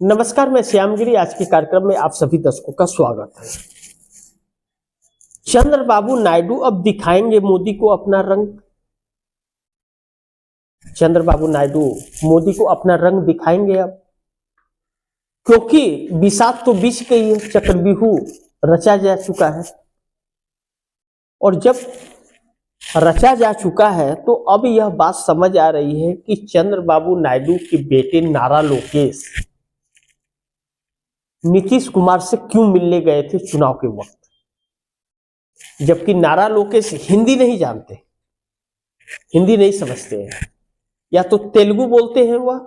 नमस्कार, मैं श्यामगिरी। आज के कार्यक्रम में आप सभी दर्शकों का स्वागत है। चंद्रबाबू नायडू अब दिखाएंगे मोदी को अपना रंग। चंद्रबाबू नायडू मोदी को अपना रंग दिखाएंगे अब, क्योंकि बिसात तो बीच गई है, चक्रव्यूह रचा जा चुका है। और जब रचा जा चुका है तो अब यह बात समझ आ रही है कि चंद्रबाबू नायडू के बेटे नारा लोकेश नीतीश कुमार से क्यों मिलने गए थे चुनाव के वक्त, जबकि नारा लोकेश हिंदी नहीं जानते, हिंदी नहीं समझते हैं, या तो तेलुगु बोलते हैं वह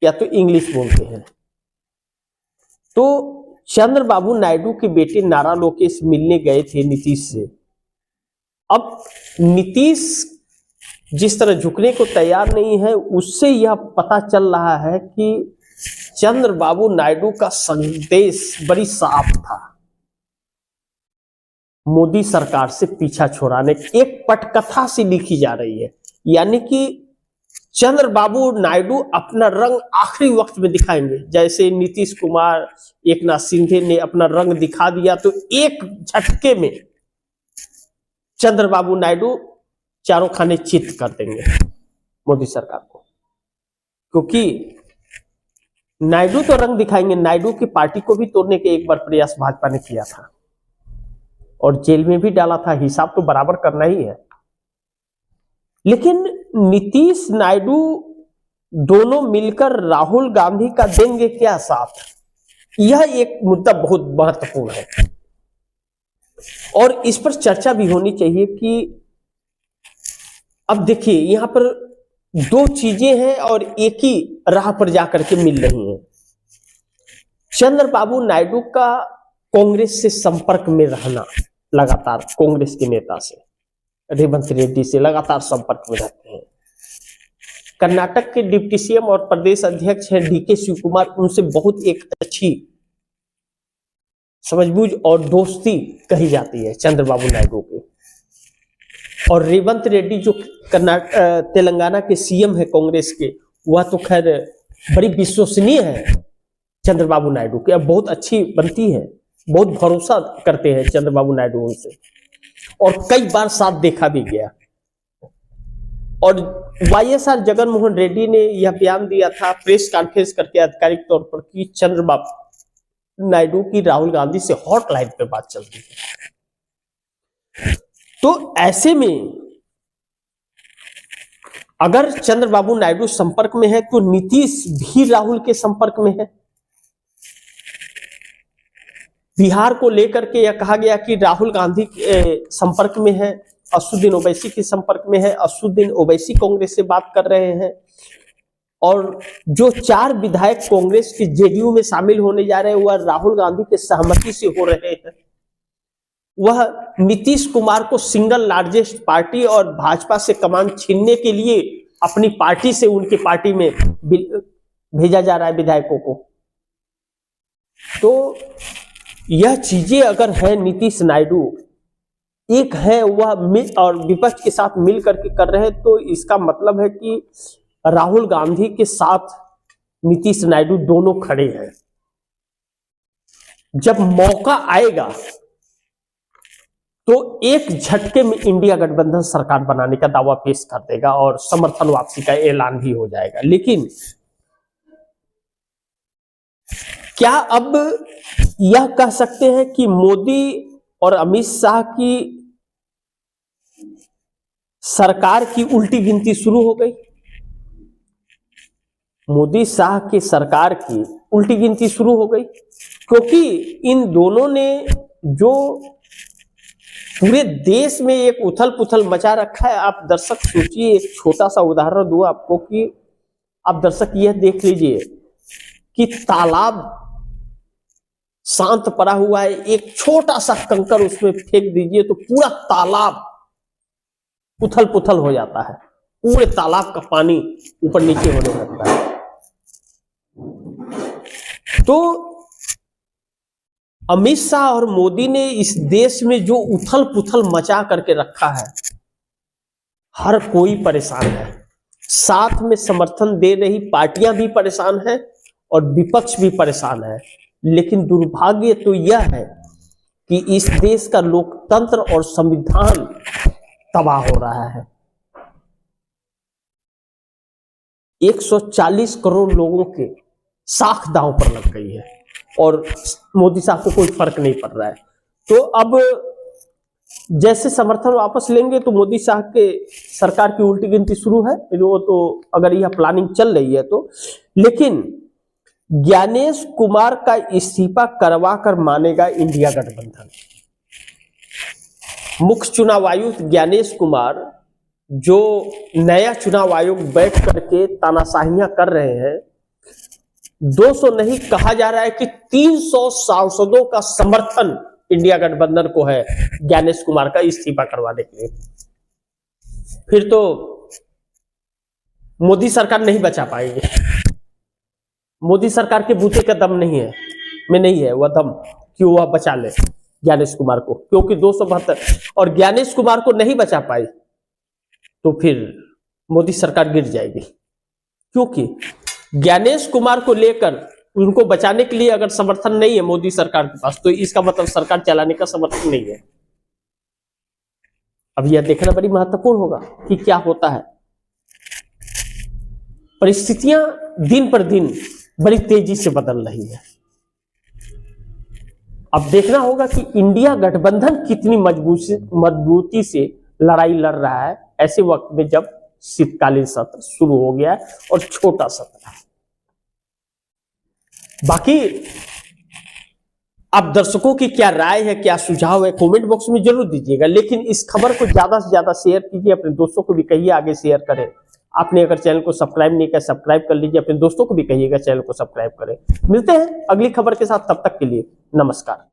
या तो इंग्लिश बोलते हैं। तो चंद्रबाबू नायडू के बेटे नारा लोकेश मिलने गए थे नीतीश से। अब नीतीश जिस तरह झुकने को तैयार नहीं है, उससे यह पता चल रहा है कि चंद्रबाबू नायडू का संदेश बड़ी साफ था, मोदी सरकार से पीछा छुड़ाने की एक पटकथा सी लिखी जा रही है। यानी कि चंद्रबाबू नायडू अपना रंग आखिरी वक्त में दिखाएंगे। जैसे नीतीश कुमार, एकनाथ शिंदे ने अपना रंग दिखा दिया, तो एक झटके में चंद्रबाबू नायडू चारों खाने चित कर देंगे मोदी सरकार को, क्योंकि नायडू तो रंग दिखाएंगे। नायडू की पार्टी को भी तोड़ने के एक बार प्रयास भाजपा ने किया था और जेल में भी डाला था, हिसाब तो बराबर करना ही है। लेकिन नीतीश नायडू दोनों मिलकर राहुल गांधी का देंगे क्या साथ, यह एक मुद्दा बहुत महत्वपूर्ण है और इस पर चर्चा भी होनी चाहिए कि अब देखिए, यहां पर दो चीजें हैं और एक ही राह पर जाकर के मिल रही हैं। चंद्रबाबू नायडू का कांग्रेस से संपर्क में रहना, लगातार कांग्रेस के नेता से, रेवंत रेड्डी से लगातार संपर्क में रहते हैं। कर्नाटक के डिप्टी सीएम और प्रदेश अध्यक्ष हैं डीके शिव कुमार, उनसे बहुत एक अच्छी समझबूझ और दोस्ती कही जाती है चंद्रबाबू नायडू के। और रेवंत रेड्डी जो तेलंगाना के सीएम है कांग्रेस के, वह तो खैर बड़ी विश्वसनीय है चंद्रबाबू नायडू के, अब बहुत अच्छी बनती है, बहुत भरोसा करते हैं चंद्रबाबू नायडू उनसे, और कई बार साथ देखा भी गया। और वाईएसआर जगनमोहन रेड्डी ने यह बयान दिया था प्रेस कॉन्फ्रेंस करके आधिकारिक तौर पर कि चंद्रबाबू नायडू की राहुल गांधी से हॉटलाइन पे बात चल रही है। तो ऐसे में अगर चंद्रबाबू नायडू संपर्क में है तो नीतीश भी राहुल के संपर्क में है। बिहार को लेकर के यह कहा गया कि राहुल गांधी संपर्क में है, असदुद्दीन ओवैसी के संपर्क में है, असदुद्दीन ओवैसी कांग्रेस से बात कर रहे हैं, और जो 4 विधायक कांग्रेस के जेडीयू में शामिल होने जा रहे हैं वह राहुल गांधी के सहमति से हो रहे हैं। वह नीतीश कुमार को सिंगल लार्जेस्ट पार्टी और भाजपा से कमान छीनने के लिए अपनी पार्टी से उनकी पार्टी में भेजा जा रहा है विधायकों को। तो यह चीजें अगर है, नीतीश नायडू एक है वह और विपक्ष के साथ मिल करके कर रहे हैं, तो इसका मतलब है कि राहुल गांधी के साथ नीतीश नायडू दोनों खड़े हैं। जब मौका आएगा तो एक झटके में इंडिया गठबंधन सरकार बनाने का दावा पेश कर देगा और समर्थन वापसी का ऐलान भी हो जाएगा। लेकिन क्या अब यह कह सकते हैं कि मोदी और अमित शाह की सरकार की उल्टी गिनती शुरू हो गई? मोदी शाह की सरकार की उल्टी गिनती शुरू हो गई, क्योंकि इन दोनों ने जो पूरे देश में एक उथल पुथल मचा रखा है। आप दर्शक सोचिए, एक छोटा सा उदाहरण दूं आपको कि आप दर्शक यह देख लीजिए कि तालाब शांत पड़ा हुआ है, एक छोटा सा कंकर उसमें फेंक दीजिए तो पूरा तालाब उथल पुथल हो जाता है, पूरे तालाब का पानी ऊपर नीचे होने लगता है। तो अमित शाह और मोदी ने इस देश में जो उथल पुथल मचा करके रखा है, हर कोई परेशान है, साथ में समर्थन दे रही पार्टियां भी परेशान हैं और विपक्ष भी परेशान है। लेकिन दुर्भाग्य तो यह है कि इस देश का लोकतंत्र और संविधान तबाह हो रहा है। 140 करोड़ लोगों के साख दांव पर लग गई है और मोदी साहब को कोई फर्क नहीं पड़ रहा है। तो अब जैसे समर्थन वापस लेंगे तो मोदी साहब के सरकार की उल्टी गिनती शुरू है, वो तो अगर यह प्लानिंग चल रही है तो। लेकिन ज्ञानेश कुमार का इस्तीफा करवा कर मानेगा इंडिया गठबंधन। मुख्य चुनाव आयुक्त ज्ञानेश कुमार जो नया चुनाव आयोग बैठ करके तानाशाहियां कर रहे हैं, 200 नहीं कहा जा रहा है कि 300 सांसदों का समर्थन इंडिया गठबंधन को है ज्ञानेश कुमार का इस्तीफा करवाने के लिए। फिर तो मोदी सरकार नहीं बचा पाएगी। मोदी सरकार के बूते का दम नहीं है, में नहीं है वह दम कि वह बचा ले ज्ञानेश कुमार को, क्योंकि 272 और ज्ञानेश कुमार को नहीं बचा पाई तो फिर मोदी सरकार गिर जाएगी। क्योंकि ज्ञानेश कुमार को लेकर उनको बचाने के लिए अगर समर्थन नहीं है मोदी सरकार के पास, तो इसका मतलब सरकार चलाने का समर्थन नहीं है। अब यह देखना बड़ी महत्वपूर्ण होगा कि क्या होता है। परिस्थितियां दिन पर दिन बड़ी तेजी से बदल रही है। अब देखना होगा कि इंडिया गठबंधन कितनी मजबूती से लड़ाई लड़ रहा है ऐसे वक्त में जब शीतकालीन सत्र शुरू हो गया है और छोटा सत्र है। बाकी आप दर्शकों की क्या राय है, क्या सुझाव है, कमेंट बॉक्स में जरूर दीजिएगा। लेकिन इस खबर को ज्यादा से ज्यादा शेयर कीजिए, अपने दोस्तों को भी कहिए आगे शेयर करें। आपने अगर चैनल को सब्सक्राइब नहीं किया सब्सक्राइब कर लीजिए, अपने दोस्तों को भी कहिएगा चैनल को सब्सक्राइब करें। मिलते हैं अगली खबर के साथ, तब तक के लिए नमस्कार।